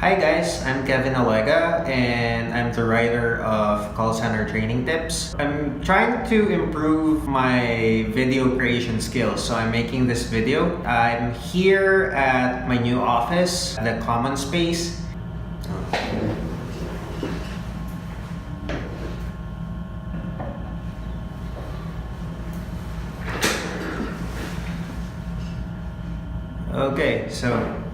Hi guys, I'm Kevin Alega and I'm the writer of call center training tips. I'm trying to improve my video creation skills, so I'm making this video. I'm here at my new office, the common space. Okay, so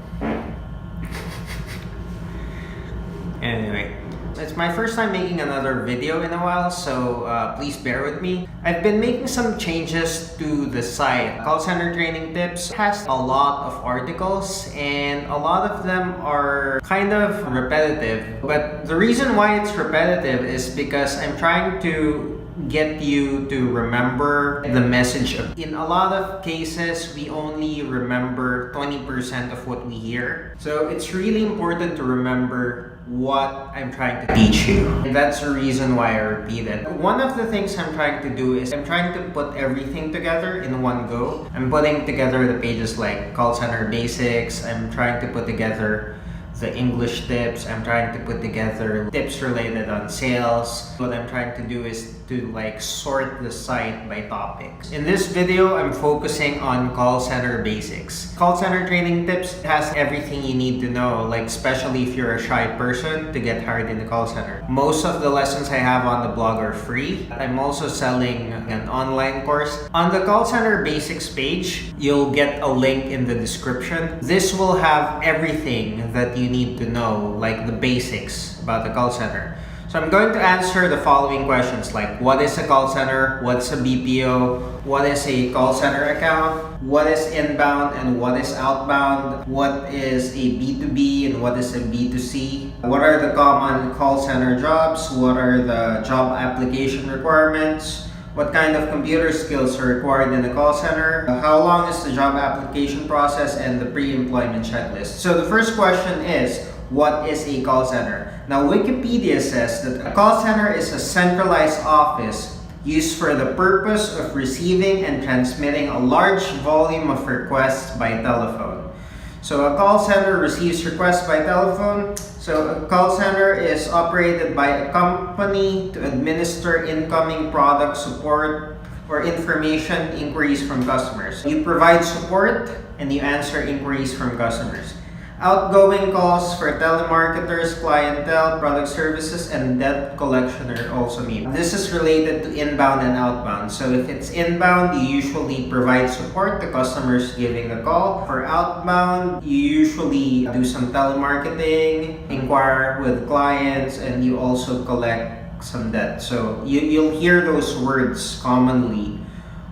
anyway, it's my first time making another video in a while, so please bear with me. I've been making some changes to the site. Call Center Training Tips has a lot of articles and a lot of them are kind of repetitive. But the reason why it's repetitive is because I'm trying to get you to remember the message. In a lot of cases, we only remember 20% of what we hear. So it's really important to remember what I'm trying to teach you. And that's the reason why I repeat it. One of the things I'm trying to do is I'm trying to put everything together in one go. I'm putting together the pages like call center basics. I'm trying to put together the English tips. I'm trying to put together tips related on sales. What I'm trying to do is to sort the site by topics. In this video, I'm focusing on call center basics. Call center training tips has everything you need to know, especially if you're a shy person to get hired in the call center. Most of the lessons I have on the blog are free. I'm also selling an online course. On the call center basics page, you'll get a link in the description. This will have everything that you need to know, like the basics about the call center. So I'm going to answer the following questions like what is a call center, what's a BPO, what is a call center account, what is inbound and what is outbound, what is a B2B and what is a B2C, what are the common call center jobs, what are the job application requirements, what kind of computer skills are required in the call center, how long is the job application process, and the pre-employment checklist. So the first question is, what is a call center? Now, Wikipedia says that a call center is a centralized office used for the purpose of receiving and transmitting a large volume of requests by telephone. So a call center receives requests by telephone. So a call center is operated by a company to administer incoming product support or information inquiries from customers. You provide support and you answer inquiries from customers. Outgoing calls for telemarketers, clientele, product services, and debt collection are also made. This is related to inbound and outbound. So if it's inbound, you usually provide support to customers giving the call. For outbound, you usually do some telemarketing, inquire with clients, and you also collect some debt. So you'll hear those words commonly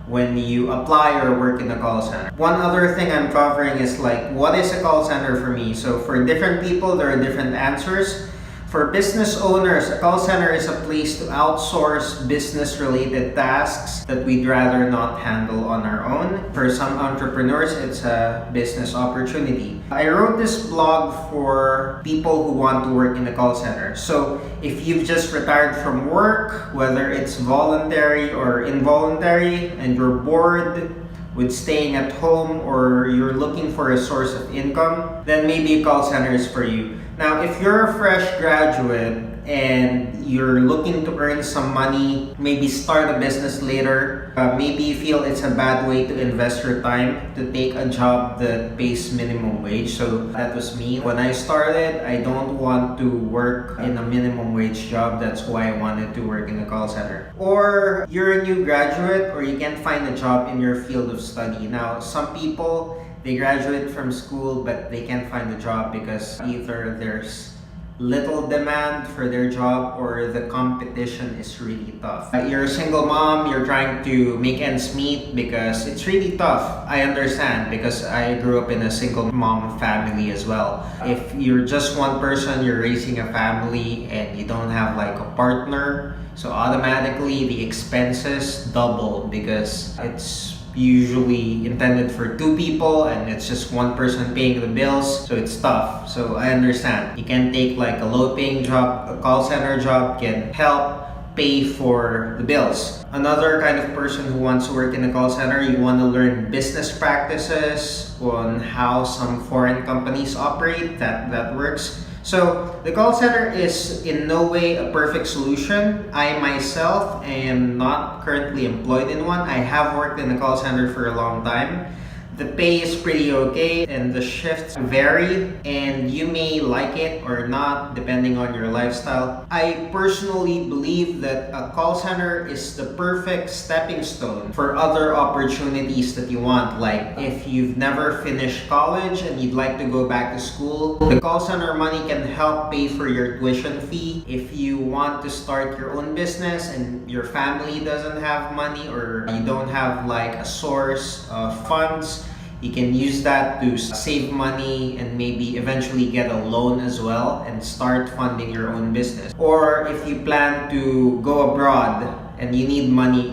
when you apply or work in a call center. One other thing I'm covering is what is a call center for me? So for different people, there are different answers. For business owners, a call center is a place to outsource business-related tasks that we'd rather not handle on our own. For some entrepreneurs, it's a business opportunity. I wrote this blog for people who want to work in a call center. So if you've just retired from work, whether it's voluntary or involuntary, and you're bored with staying at home or you're looking for a source of income, then maybe a call center is for you. Now, if you're a fresh graduate and you're looking to earn some money, maybe start a business later, maybe you feel it's a bad way to invest your time to take a job that pays minimum wage. So that was me. When I started, I don't want to work in a minimum wage job. That's why I wanted to work in a call center. Or you're a new graduate or you can't find a job in your field of study. Now, some people, they graduate from school but they can't find a job because either there's little demand for their job or the competition is really tough. You're a single mom, you're trying to make ends meet because it's really tough. I understand because I grew up in a single mom family as well. If you're just one person, you're raising a family and you don't have a partner, so automatically the expenses double because it's usually intended for two people and it's just one person paying the bills, so it's tough. So I understand. You can take a low-paying job, a call center job can help pay for the bills. Another kind of person who wants to work in a call center, you want to learn business practices on how some foreign companies operate, that works. So the call center is in no way a perfect solution. I myself am not currently employed in one. I have worked in a call center for a long time. The pay is pretty okay and the shifts vary, and you may like it or not depending on your lifestyle. I personally believe that a call center is the perfect stepping stone for other opportunities that you want. Like if you've never finished college and you'd like to go back to school, the call center money can help pay for your tuition fee. If you want to start your own business and your family doesn't have money, or you don't have like a source of funds, you can use that to save money and maybe eventually get a loan as well and start funding your own business. Or if you plan to go abroad and you need money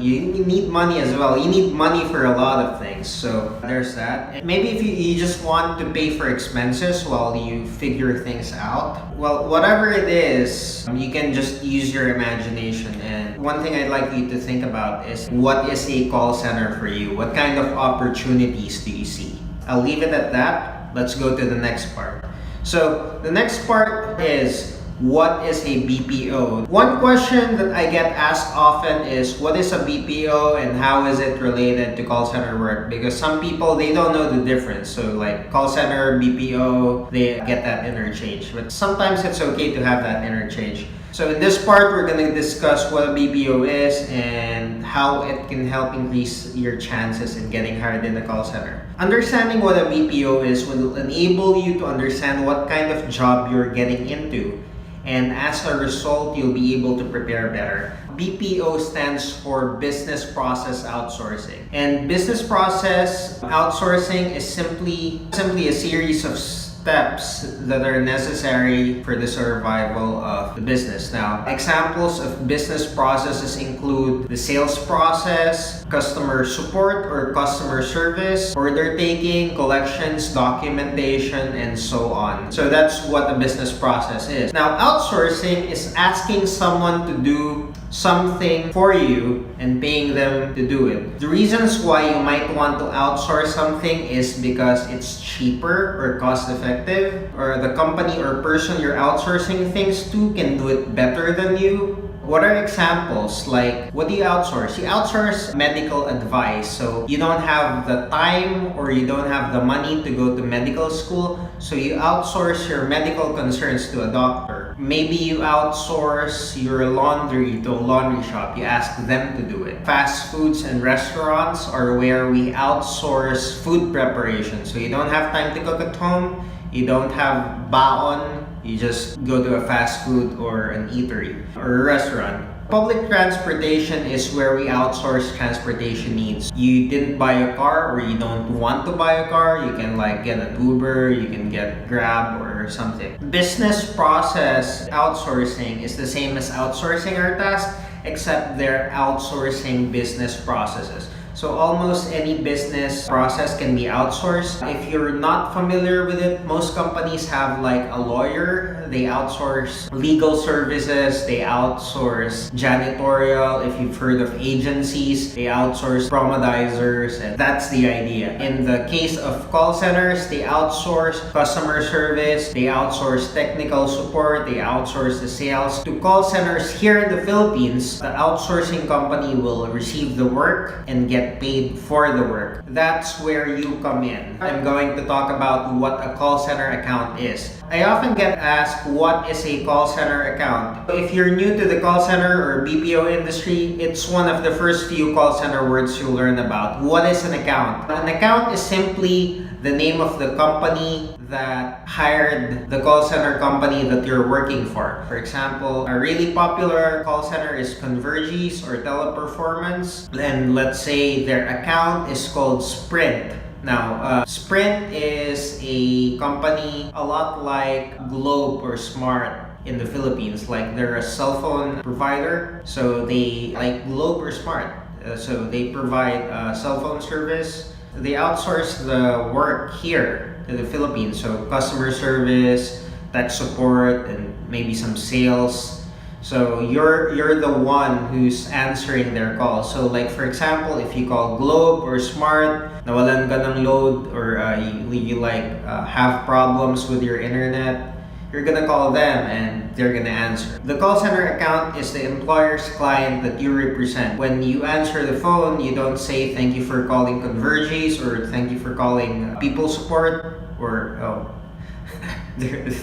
as well. You need money for a lot of things. So there's that. And maybe if you just want to pay for expenses while you figure things out. Well, whatever it is, you can just use your imagination. And one thing I'd like you to think about is, what is a call center for you? What kind of opportunities do you see? I'll leave it at that. Let's go to the next part. So the next part is, what is a BPO? One question that I get asked often is, what is a BPO and how is it related to call center work? Because some people, they don't know the difference. So like call center, BPO, they get that interchange. But sometimes it's okay to have that interchange. So in this part, we're going to discuss what a BPO is and how it can help increase your chances in getting hired in the call center. Understanding what a BPO is will enable you to understand what kind of job you're getting into. And as a result, you'll be able to prepare better. BPO stands for Business Process Outsourcing. And Business Process Outsourcing is simply a series of steps that are necessary for the survival of the business. Now, examples of business processes include the sales process, customer support or customer service, order taking, collections, documentation, and so on. So that's what a business process is. Now, outsourcing is asking someone to do something for you and paying them to do it. The reasons why you might want to outsource something is because it's cheaper or cost effective, or the company or person you're outsourcing things to can do it better than you. What are examples? Like, what do you outsource? You outsource medical advice. So you don't have the time or you don't have the money to go to medical school. So you outsource your medical concerns to a doctor. Maybe you outsource your laundry to a laundry shop. You ask them to do it. Fast foods and restaurants are where we outsource food preparation. So you don't have time to cook at home. You don't have baon. You just go to a fast food or an eatery or a restaurant. Public transportation is where we outsource transportation needs. You didn't buy a car or you don't want to buy a car, you can like get an Uber, you can get Grab or something. Business process outsourcing is the same as outsourcing our tasks, except they're outsourcing business processes. So almost any business process can be outsourced. If you're not familiar with it, most companies have like a lawyer. They outsource legal services. They outsource janitorial. If you've heard of agencies, they outsource promodizers, and that's the idea. In the case of call centers, they outsource customer service. They outsource technical support. They outsource the sales. To call centers here in the Philippines, the outsourcing company will receive the work and get paid for the work. That's where you come in. I'm going to talk about what a call center account is. I often get asked, what is a call center account? If you're new to the call center or BPO industry, it's one of the first few call center words you'll learn about. What is an account? An account is simply the name of the company that hired the call center company that you're working for. For example, a really popular call center is Convergys or Teleperformance. And let's say their account is called Sprint. Now, Sprint is a company a lot like Globe or Smart in the Philippines. Like, they're a cell phone provider. So they, like Globe or Smart, so they provide cell phone service. They outsource the work here to the Philippines. So customer service, tech support, and maybe some sales. So you're the one who's answering their call. So like, for example, if you call Globe or Smart, nawalan ka ng load, or you have problems with your internet, you're gonna call them and they're gonna answer. The call center account is the employer's client that you represent. When you answer the phone, you don't say thank you for calling Converges or thank you for calling people support or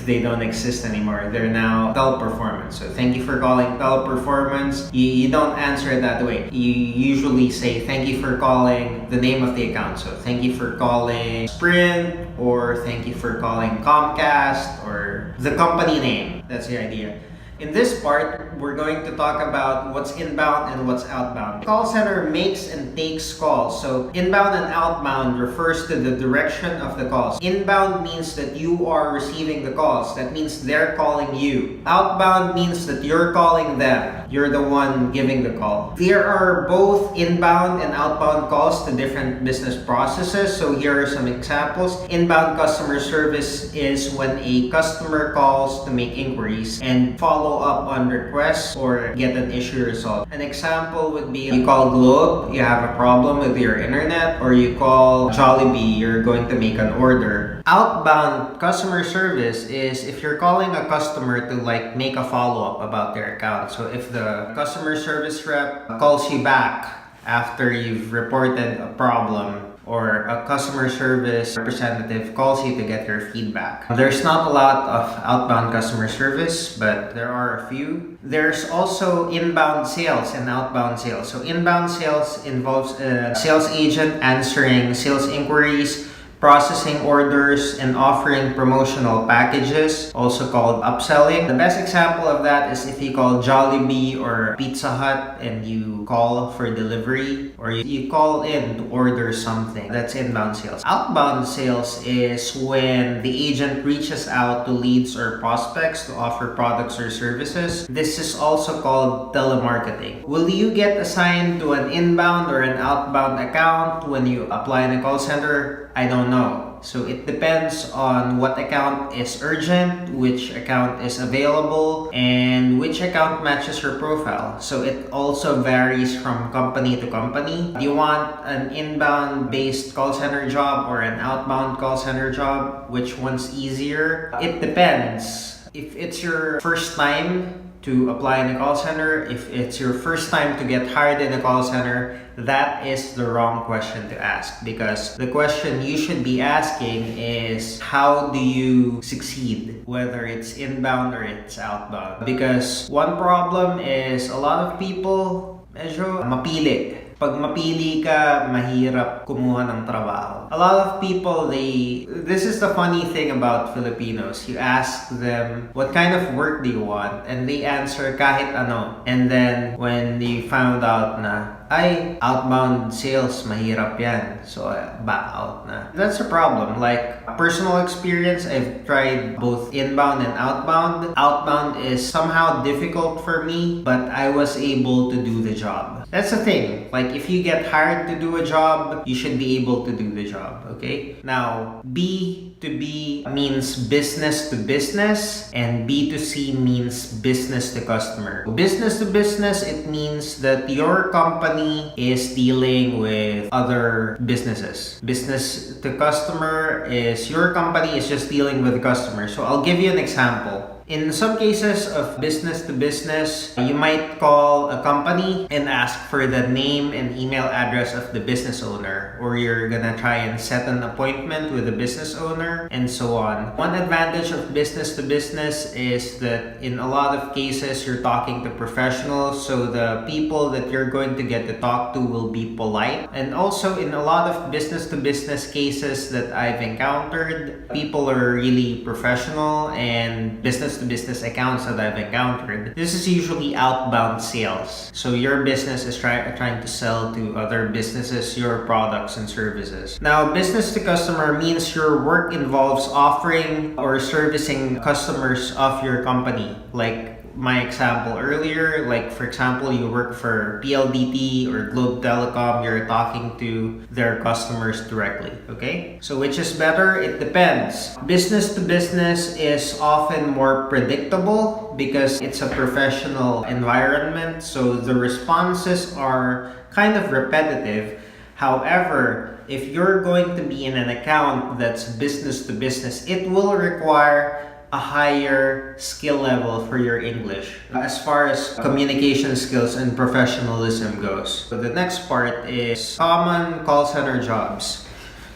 they don't exist anymore. They're now Teleperformance. So thank you for calling Teleperformance. You don't answer it that way. You usually say thank you for calling the name of the account. So thank you for calling Sprint, or thank you for calling Comcast, or the company name. That's the idea. In this part, we're going to talk about what's inbound and what's outbound. Call center makes and takes calls. So inbound and outbound refers to the direction of the calls. Inbound means that you are receiving the calls. That means they're calling you. Outbound means that you're calling them. You're the one giving the call. There are both inbound and outbound calls to different business processes. So here are some examples. Inbound customer service is when a customer calls to make inquiries and follow up on requests or get an issue resolved. An example would be you call Globe, you have a problem with your internet, or you call Jollibee, you're going to make an order. Outbound customer service is if you're calling a customer to make a follow-up about their account. So if the customer service rep calls you back after you've reported a problem, or a customer service representative calls you to get your feedback. There's not a lot of outbound customer service, but there are a few. There's also inbound sales and outbound sales. So inbound sales involves a sales agent answering sales inquiries, processing orders, and offering promotional packages, also called upselling. The best example of that is if you call Jollibee or Pizza Hut and you call for delivery, or you call in to order something. That's inbound sales. Outbound sales is when the agent reaches out to leads or prospects to offer products or services. This is also called telemarketing. Will you get assigned to an inbound or an outbound account when you apply in a call center? I don't know. So it depends on what account is urgent, which account is available, and which account matches your profile. So it also varies from company to company. Do you want an inbound based call center job or an outbound call center job? Which one's easier? It depends. If it's your first time to apply in a call center, if it's your first time to get hired in a call center, that is the wrong question to ask, because the question you should be asking is how do you succeed, whether it's inbound or it's outbound. Because one problem is a lot of people medyo mapili. Pag mapili ka, mahirap kumuha ng trabaho. A lot of people, this is the funny thing about Filipinos. You ask them, what kind of work do you want? And they answer, kahit ano. And then, when you found out na, ay, outbound sales, mahirap yan. So, back out na. That's a problem. Like, personal experience, I've tried both inbound and outbound. Outbound is somehow difficult for me, but I was able to do the job. That's the thing. Like, if you get hired to do a job, you should be able to do the job, okay? Now, B2B means business to business, and B2C means business to customer. Business to business, it means that your company is dealing with other businesses. Business to customer is your company is just dealing with the customer. So I'll give you an example. In some cases of business to business, you might call a company and ask for the name and email address of the business owner, or you're gonna try and set an appointment with the business owner, and so on. One advantage of business to business is that in a lot of cases, you're talking to professionals, so the people that you're going to get to talk to will be polite. And also, in a lot of business to business cases that I've encountered, people are really professional, and business to business accounts that I've encountered, this is usually outbound sales. So your business is trying to sell to other businesses your products and services. Now, business to customer means your work involves offering or servicing customers of your company. Like my example earlier, like for example, you work for PLDT or Globe Telecom, you're talking to their customers directly, okay? So which is better? It depends. Business to business is often more predictable because it's a professional environment, so the responses are kind of repetitive. However, if you're going to be in an account that's business to business, it will require a higher skill level for your English as far as communication skills and professionalism goes. So the next part is common call center jobs.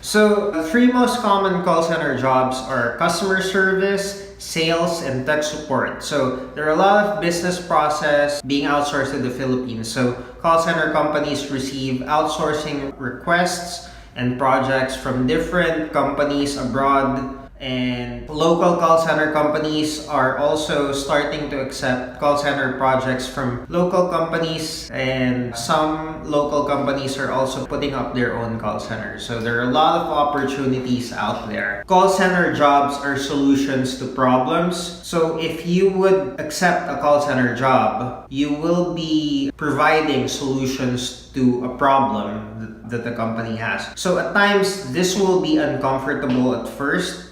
So the three most common call center jobs are customer service, sales, and tech support. So there are a lot of business process being outsourced to the Philippines. So call center companies receive outsourcing requests and projects from different companies abroad, and local call center companies are also starting to accept call center projects from local companies, and some local companies are also putting up their own call centers. So there are a lot of opportunities out there. Call center jobs are solutions to problems. So if you would accept a call center job, you will be providing solutions to a problem that the company has. So at times, this will be uncomfortable at first,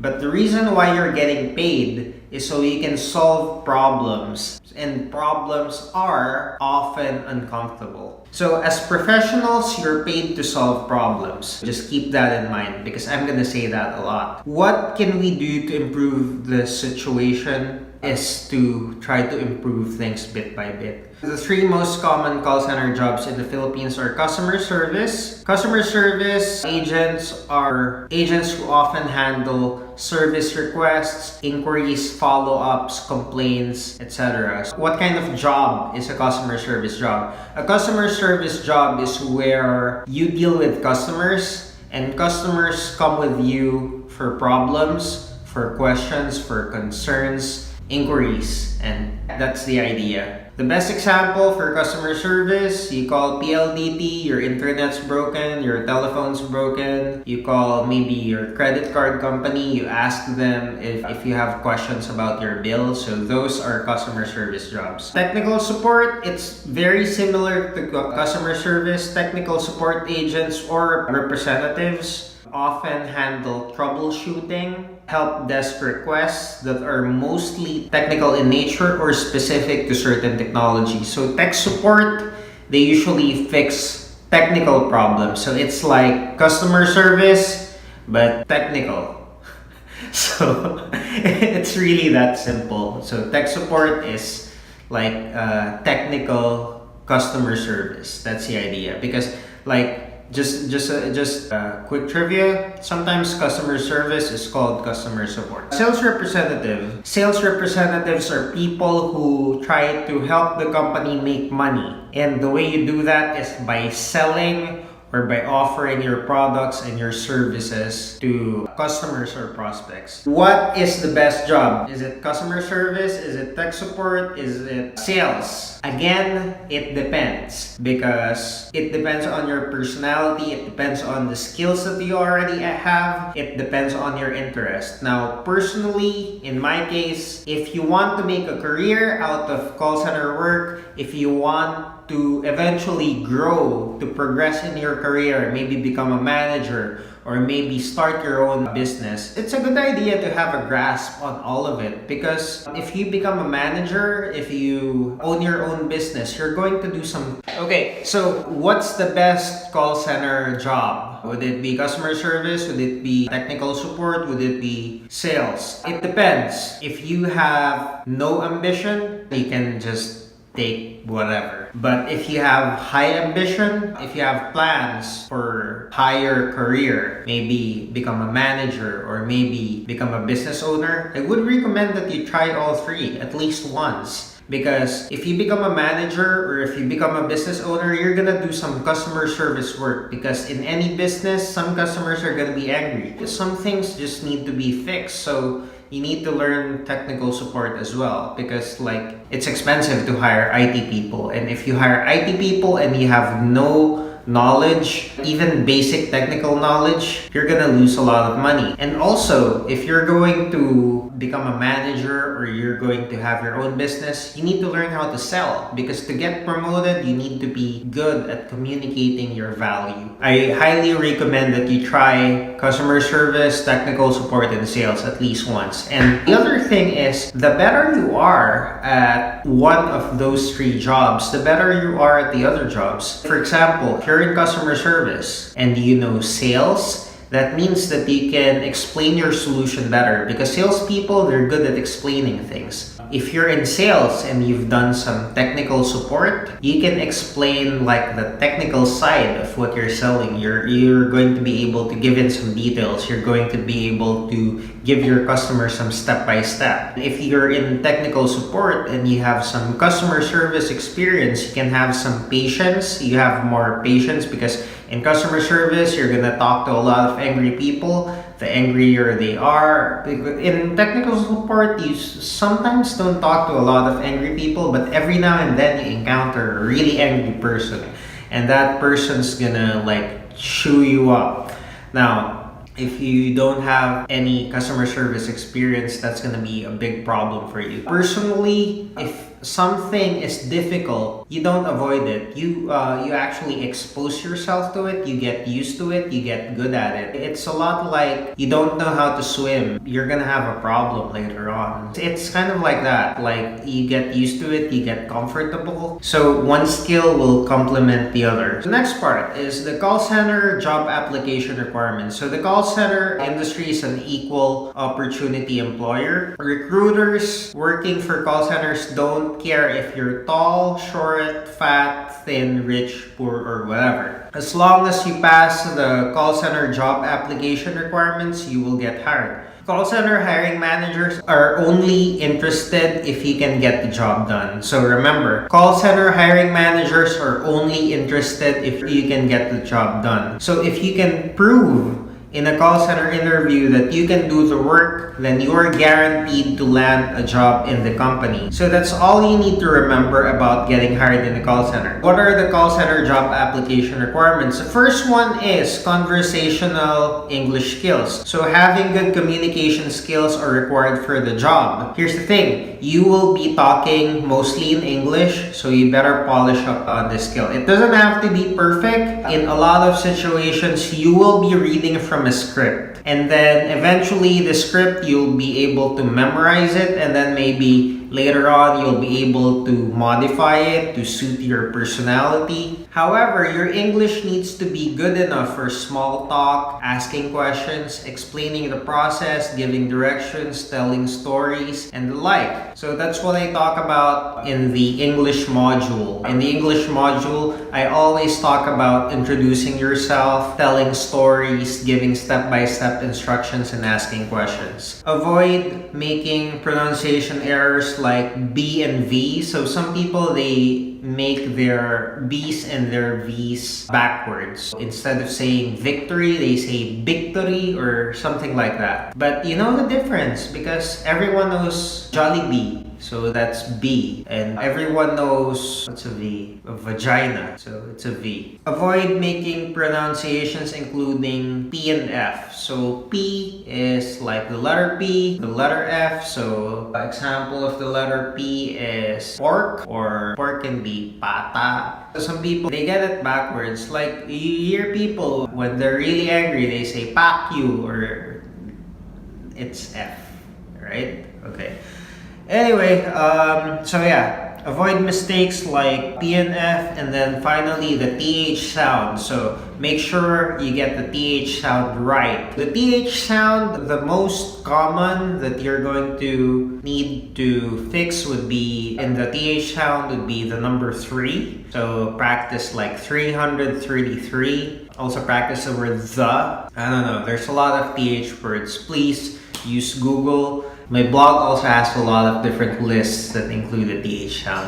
but the reason why you're getting paid is so you can solve problems, and problems are often uncomfortable. So as professionals, you're paid to solve problems. Just keep that in mind, because I'm gonna say that a lot. What can we do to improve the situation is to try to improve things bit by bit. The three most common call center jobs in the Philippines are customer service. Customer service agents are agents who often handle service requests, inquiries, follow-ups, complaints, etc. So what kind of job is a customer service job? A customer service job is where you deal with customers, and customers come with you for problems, for questions, for concerns, inquiries, and that's the idea. The best example for customer service, you call PLDT, your internet's broken, your telephone's broken, you call maybe your credit card company, you ask them if you have questions about your bill. So those are customer service jobs. Technical support, it's very similar to customer service. Technical support agents or representatives often handle troubleshooting, help desk requests that are mostly technical in nature or specific to certain technology. So tech support, they usually fix technical problems. So it's like customer service, but technical. So it's really that simple. So tech support is like technical customer service. That's the idea. Because like just quick trivia, sometimes customer service is called customer support. Sales representative. Sales representatives are people who try to help the company make money. And the way you do that is by selling or by offering your products and your services to customers or prospects. What is the best job? Is it customer service? Is it tech support? Is it sales? Again, it depends, because it depends on your personality, it depends on the skills that you already have, it depends on your interest. Now, personally, in my case, if you want to make a career out of call center work, if you want to eventually grow, to progress in your career, maybe become a manager, or maybe start your own business, it's a good idea to have a grasp on all of it. Because if you become a manager, if you own your own business, you're going to do some... Okay, so what's the best call center job? Would it be customer service? Would it be technical support? Would it be sales? It depends. If you have no ambition, you can just take whatever. But if you have high ambition, if you have plans for higher career, maybe become a manager or maybe become a business owner, I would recommend that you try all three at least once. Because if you become a manager or if you become a business owner, you're gonna do some customer service work. Because in any business, some customers are gonna be angry. Some things just need to be fixed. So you need to learn technical support as well, because like it's expensive to hire IT people, and if you hire IT people and you have no knowledge, even basic technical knowledge, you're gonna lose a lot of money. And also, if you're going to become a manager or you're going to have your own business, you need to learn how to sell, because to get promoted, you need to be good at communicating your value. I highly recommend that you try customer service, technical support, and sales at least once. And the other thing is, the better you are at one of those three jobs, the better you are at the other jobs. For example, if you're in customer service and you know sales, That means that you can explain your solution better, because salespeople, they're good at explaining things. If you're in sales and you've done some technical support, you can explain like the technical side of what you're selling. You're going to be able to give in some details. You're going to be able to give your customer some step-by-step. If you're in technical support and you have some customer service experience, you can have some patience. You have more patience because in customer service, you're gonna talk to a lot of angry people. The angrier they are. In technical support, you sometimes don't talk to a lot of angry people, but every now and then you encounter a really angry person, and that person's gonna like chew you up. Now, if you don't have any customer service experience, that's gonna be a big problem for you. Personally, if something is difficult, you don't avoid it. You actually expose yourself to it. You get used to it. You get good at it. It's a lot like you don't know how to swim. You're gonna have a problem later on. It's kind of like that. Like you get used to it. You get comfortable. So one skill will complement the other. The next part is the call center job application requirements. So the call center industry is an equal opportunity employer. Recruiters working for call centers don't care if you're tall, short, fat, thin, rich, poor, or whatever. As long as you pass the call center job application requirements, you will get hired. Call center hiring managers are only interested if you can get the job done. So remember, call center hiring managers are only interested if you can get the job done. So if you can prove in a call center interview that you can do the work, then you are guaranteed to land a job in the company. So that's all you need to remember about getting hired in the call center. What are the call center job application requirements? The first one is conversational English skills. So having good communication skills are required for the job. Here's the thing, you will be talking mostly in English, so you better polish up on this skill. It doesn't have to be perfect. In a lot of situations, you will be reading from a script, and then eventually the script you'll be able to memorize it, and then maybe later on you'll be able to modify it to suit your personality. However, your English needs to be good enough for small talk, asking questions, explaining the process, giving directions, telling stories, and the like. So that's what I talk about in the English module. In the English module, I always talk about introducing yourself, telling stories, giving step-by-step instructions, and asking questions. Avoid making pronunciation errors like B and V. So some people, they make their B's and their V's backwards. Instead of saying victory, they say victory or something like that. But you know the difference because everyone knows Jollibee. So that's B. And everyone knows, what's a V? A vagina. So it's a V. Avoid making pronunciations including P and F. So P is like the letter P, the letter F. So example of the letter P is pork, or pork can be pata. So some people, they get it backwards. Like you hear people, when they're really angry, they say pak you, or it's F, right? Okay. Anyway, so yeah, avoid mistakes like P and F, and then finally the TH sound. So make sure you get the TH sound right. The TH sound, the most common that you're going to need to fix would be, in the TH sound would be the number 3. So practice like 333. Also practice the word the. I don't know, there's a lot of TH words. Please use Google. My blog also has a lot of different lists that include the TH sound.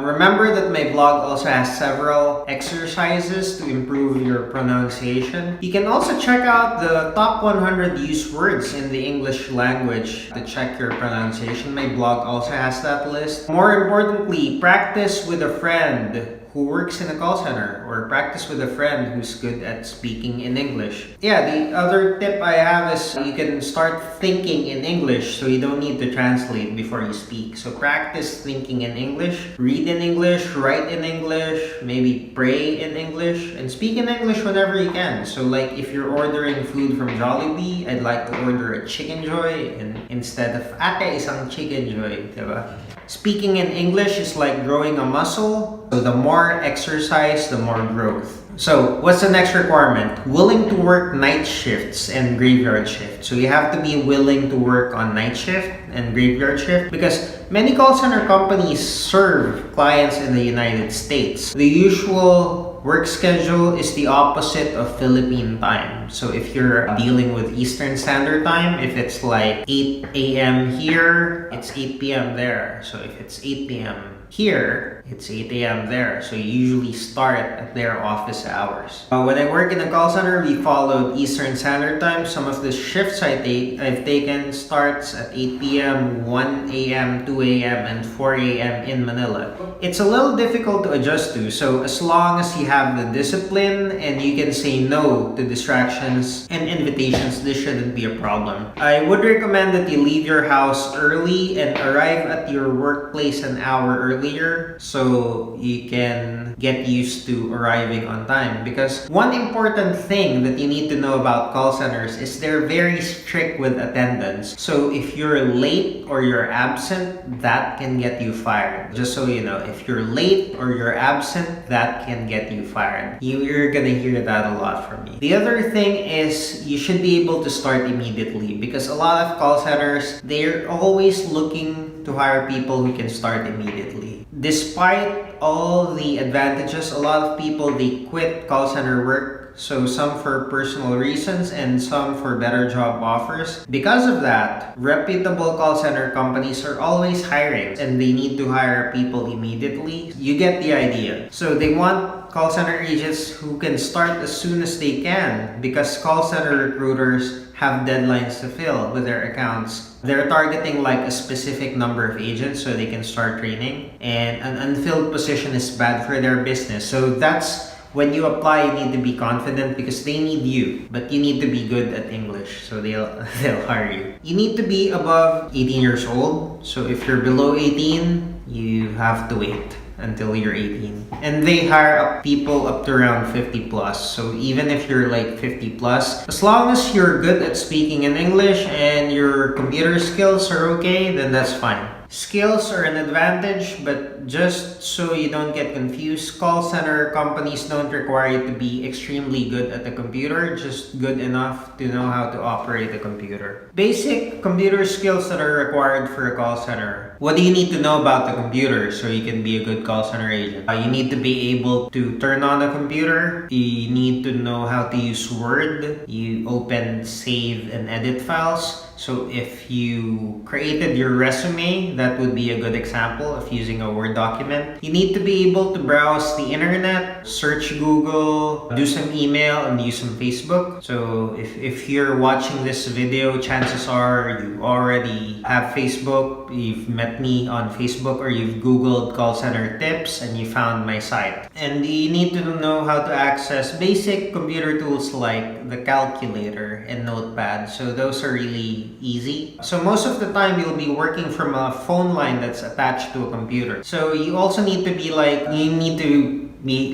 Remember that my blog also has several exercises to improve your pronunciation. You can also check out the top 100 used words in the English language to check your pronunciation. My blog also has that list. More importantly, practice with a friend who works in a call center, or practice with a friend who's good at speaking in English. Yeah, the other tip I have is you can start thinking in English, so you don't need to translate before you speak. So practice thinking in English, read in English, write in English, maybe pray in English, and speak in English whenever you can. So like if you're ordering food from Jollibee, I'd like to order a chicken joy, and instead of ate isang chicken joy, diba? Speaking in English is like growing a muscle. So the more exercise, the more growth. So, what's the next requirement? Willing to work night shifts and graveyard shift. So, you have to be willing to work on night shift and graveyard shift because many call center companies serve clients in the United States. The usual work schedule is the opposite of Philippine time. So, if you're dealing with Eastern Standard Time, if it's like 8 a.m. here, it's 8 p.m. there. So, if it's 8 p.m. here, it's 8 a.m. there. So you usually start at their office hours. When I work in a call center, we followed Eastern Standard Time. Some of the shifts I've taken starts at 8 p.m., 1 a.m., 2 a.m., and 4 a.m. in Manila. It's a little difficult to adjust to. So as long as you have the discipline and you can say no to distractions and invitations, this shouldn't be a problem. I would recommend that you leave your house early and arrive at your workplace an hour earlier so you can get used to arriving on time. Because one important thing that you need to know about call centers is they're very strict with attendance. So if you're late or you're absent, that can get you fired. Just so you know, if you're late or you're absent, that can get you fired. You're gonna hear that a lot from me. The other thing is you should be able to start immediately because a lot of call centers, they're always looking to hire people who can start immediately. Despite all the advantages, a lot of people, they quit call center work. So some for personal reasons and some for better job offers. Because of that, reputable call center companies are always hiring and they need to hire people immediately. You get the idea. So they want call center agents who can start as soon as they can because call center recruiters have deadlines to fill with their accounts. They're targeting like a specific number of agents so they can start training, and an unfilled position is bad for their business. So that's when you apply, you need to be confident because they need you, but you need to be good at English so they'll hire you. You need to be above 18 years old. So if you're below 18, you have to wait until you're 18. And they hire people up to around 50 plus. So even if you're like 50 plus, as long as you're good at speaking in English and your computer skills are okay, then that's fine. Skills are an advantage, but just so you don't get confused, call center companies don't require you to be extremely good at the computer, just good enough to know how to operate a computer. Basic computer skills that are required for a call center. What do you need to know about the computer so you can be a good call center agent? You need to be able to turn on a computer. You need to know how to use Word. You open, save, and edit files. So if you created your resume, that would be a good example of using a Word document. You need to be able to browse the internet, search Google, do some email, and use some Facebook. So if you're watching this video, chances are you already have Facebook, you've met me on Facebook, or you've Googled call center tips and you found my site. And you need to know how to access basic computer tools like the calculator and notepad. So those are really easy. So most of the time you'll be working from a phone line that's attached to a computer. So you also need to be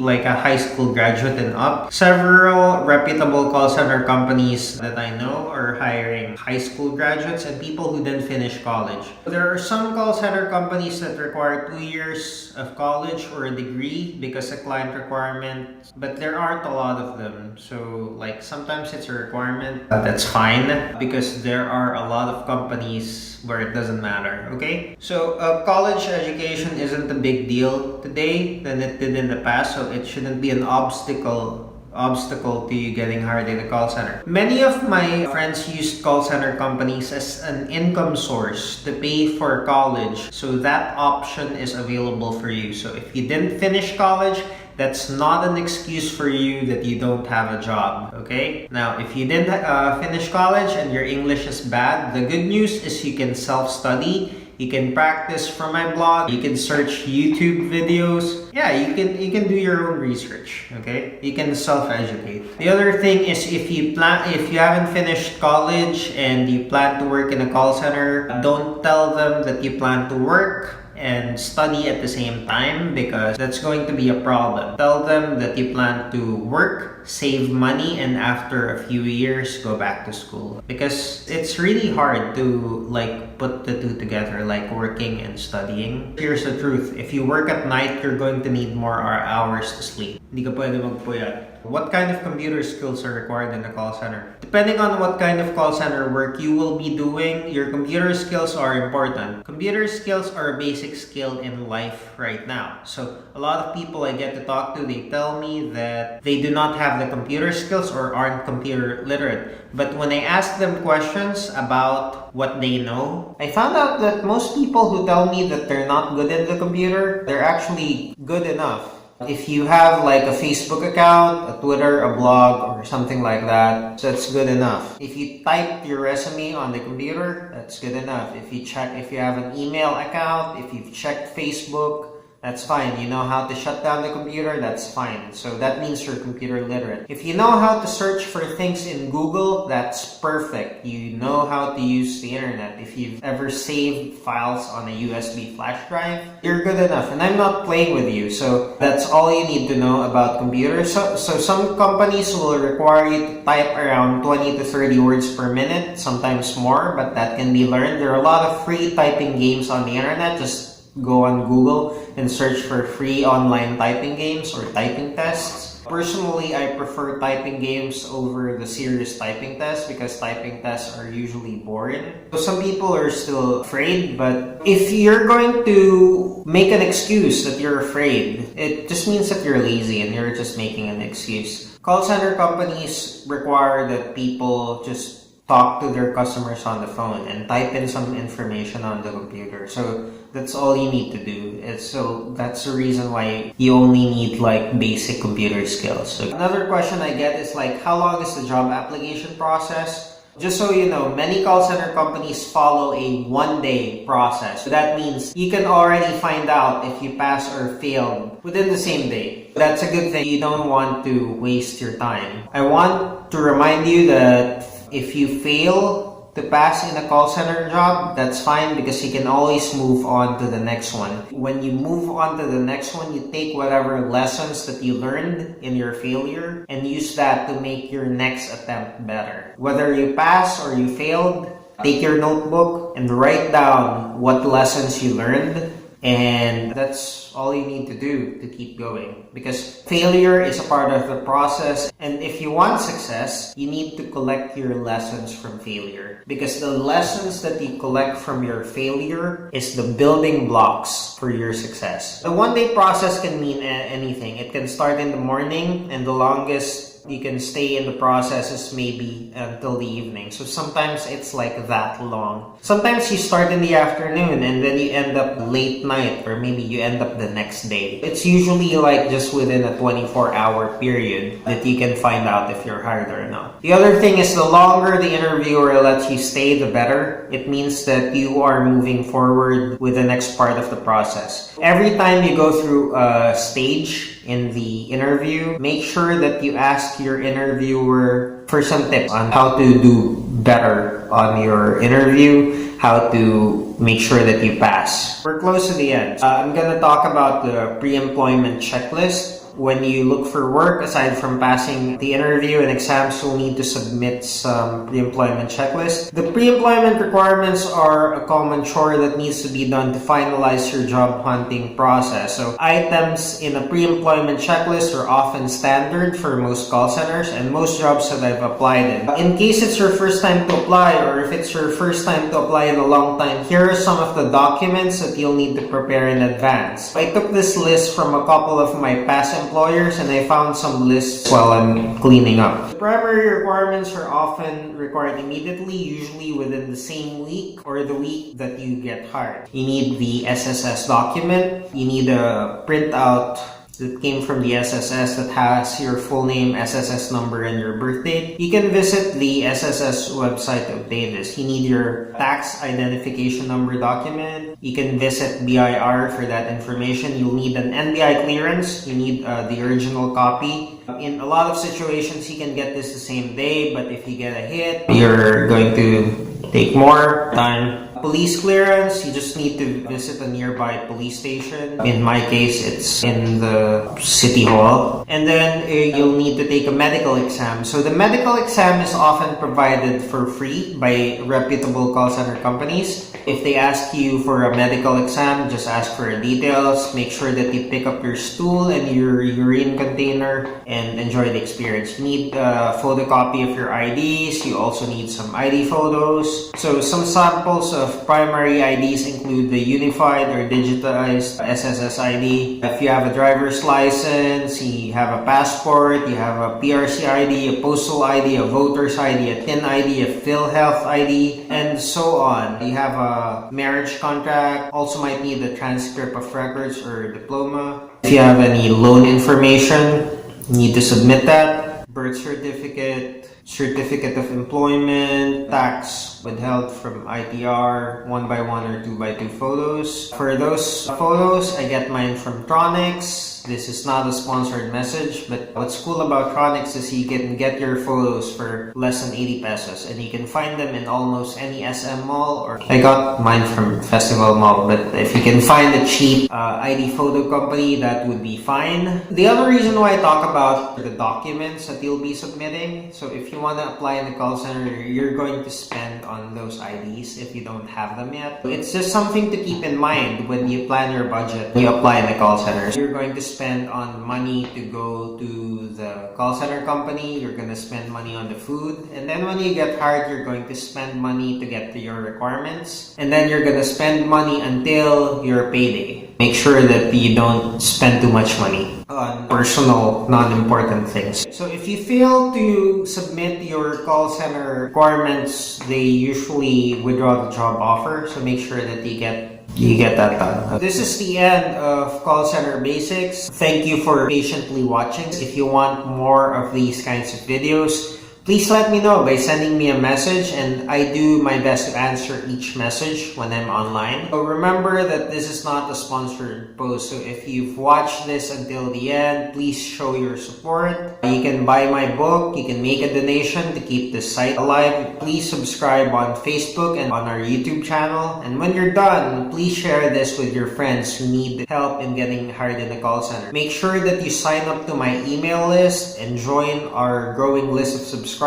like a high school graduate and up. Several reputable call center companies that I know are hiring high school graduates and people who didn't finish college. There are some call center companies that require 2 years of college or a degree because a client requirement, but there aren't a lot of them. So like sometimes it's a requirement, but that's fine because there are a lot of companies where it doesn't matter, okay? So college education isn't a big deal today than it did in the past, so it shouldn't be an obstacle to you getting hired in a call center. Many of my friends use call center companies as an income source to pay for college, so that option is available for you. So if you didn't finish college, that's not an excuse for you that you don't have a job, okay? Now, if you didn't finish college and your English is bad, the good news is you can self-study. You can practice from my blog. You can search YouTube videos. Yeah, you can do your own research, okay? You can self-educate. The other thing is if you haven't finished college and you plan to work in a call center, don't tell them that you plan to work and study at the same time because that's going to be a problem. Tell them that you plan to work, save money, and after a few years go back to school because it's really hard to like put the two together, like working and studying. Here's the truth. If you work at night, you're going to need more hours to sleep. Hindi ka pwede magpuyat. What kind of computer skills are required in a call center? Depending on what kind of call center work you will be doing, your computer skills are important. Computer skills are a basic skill in life right now. So a lot of people I get to talk to, they tell me that they do not have the computer skills or aren't computer literate. But when I ask them questions about what they know, I found out that most people who tell me that they're not good at the computer, they're actually good enough. If you have like a Facebook account, a Twitter, a blog, or something like that, that's good enough. If you type your resume on the computer, that's good enough. If you have an email account, if you've checked Facebook, that's fine. You know how to shut down the computer, that's fine. So that means you're computer literate. If you know how to search for things in Google, that's perfect. You know how to use the internet. If you've ever saved files on a USB flash drive, you're good enough. And I'm not playing with you, so that's all you need to know about computers. So some companies will require you to type around 20 to 30 words per minute, sometimes more, but that can be learned. There are a lot of free typing games on the internet. Just go on Google and search for free online typing games or typing tests. Personally, I prefer typing games over the serious typing tests because typing tests are usually boring. So some people are still afraid, but if you're going to make an excuse that you're afraid, it just means that you're lazy and you're just making an excuse. Call center companies require that people just talk to their customers on the phone and type in some information on the computer. So that's all you need to do. So that's the reason why you only need like basic computer skills. So another question I get is like, how long is the job application process? Just so you know, many call center companies follow a one-day process. So that means you can already find out if you pass or failed within the same day. That's a good thing. You don't want to waste your time. I want to remind you that if you fail to pass in a call center job, that's fine because you can always move on to the next one. When you move on to the next one, you take whatever lessons that you learned in your failure and use that to make your next attempt better. Whether you pass or you failed, take your notebook and write down what lessons you learned, and that's all you need to do to keep going, because failure is a part of the process. And if you want success, you need to collect your lessons from failure, because the lessons that you collect from your failure is the building blocks for your success. The one-day process can mean anything. It can start in the morning, and the longest you can stay in the process is maybe until the evening. So sometimes it's like that long. Sometimes you start in the afternoon and then you end up late night, or maybe you end up the next day. It's usually like just within a 24-hour period that you can find out if you're hired or not. The other thing is, the longer the interviewer lets you stay, the better. It means that you are moving forward with the next part of the process. Every time you go through a stage in the interview, make sure that you ask your interviewer for some tips on how to do better on your interview, how to make sure that you pass. We're close to the end. I'm gonna talk about the pre-employment checklist. When you look for work, aside from passing the interview and exams, you'll need to submit some pre-employment checklist. The pre-employment requirements are a common chore that needs to be done to finalize your job hunting process. So items in a pre-employment checklist are often standard for most call centers and most jobs that I've applied in. In case it's your first time to apply, or if it's your first time to apply in a long time, here are some of the documents that you'll need to prepare in advance. I took this list from a couple of my past employers, and I found some lists while I'm cleaning up. The primary requirements are often required immediately, usually within the same week or the week that you get hired. You need the SSS document. You need a printout that came from the SSS that has your full name, SSS number, and your birth date. You can visit the SSS website to obtain this. You need your tax identification number document. You can visit BIR for that information. You'll need an NBI clearance. You need the original copy. In a lot of situations, you can get this the same day, but if you get a hit, you're going to take more time. Police clearance, you just need to visit a nearby police station. In my case, it's in the city hall. And then you'll need to take a medical exam. So the medical exam is often provided for free by reputable call center companies. If they ask you for a medical exam, just ask for details. Make sure that you pick up your stool and your urine container and enjoy the experience. You need a photocopy of your IDs. You also need some ID photos. So some samples of primary IDs include the unified or digitized SSS ID. If you have a driver's license, you have a passport, you have a PRC ID, a postal ID, a voter's ID, a TIN ID, a PhilHealth ID, and so on. You have a marriage contract, also might need the transcript of records or diploma. If you have any loan information, you need to submit that. Birth certificate, certificate of employment, tax withheld from ITR, 1x1 or 2x2 photos. For those photos, I get mine from Tronics. This is not a sponsored message, but what's cool about Tronics is you can get your photos for less than 80 pesos and you can find them in almost any SM mall. Or I got mine from Festival Mall, but if you can find a cheap ID photo company, that would be fine. The other reason why I talk about the documents that you'll be submitting, so if you want to apply in the call center, you're going to spend on those IDs if you don't have them yet. It's just something to keep in mind when you plan your budget, when you apply in the call center. You're going to spend on money to go to the call center company, you're going to spend money on the food, and then when you get hired, you're going to spend money to get to your requirements, and then you're going to spend money until your payday. Make sure that you don't spend too much money on personal, non-important things. So if you fail to submit your call center requirements, they usually withdraw the job offer. So make sure that you get that done. This is the end of Call Center Basics. Thank you for patiently watching. If you want more of these kinds of videos, please let me know by sending me a message, and I do my best to answer each message when I'm online. So remember that this is not a sponsored post, so if you've watched this until the end, please show your support. You can buy my book, you can make a donation to keep the site alive. Please subscribe on Facebook and on our YouTube channel. And when you're done, please share this with your friends who need help in getting hired in the call center. Make sure that you sign up to my email list and join our growing list of subscribers.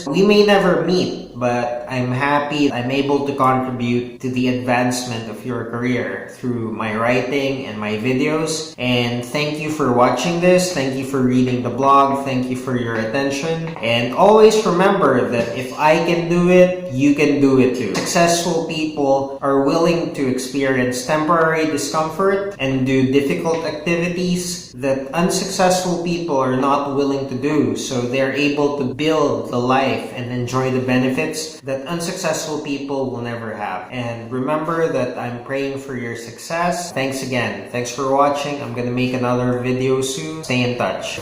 We may never meet, but I'm happy I'm able to contribute to the advancement of your career through my writing and my videos. And thank you for watching this. Thank you for reading the blog. Thank you for your attention. And always remember that if I can do it, you can do it too. Successful people are willing to experience temporary discomfort and do difficult activities that unsuccessful people are not willing to do. So they're able to build the life and enjoy the benefits that unsuccessful people will never have. And remember that I'm praying for your success. Thanks again. Thanks for watching. I'm gonna make another video soon. Stay in touch.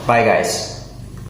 Bye guys.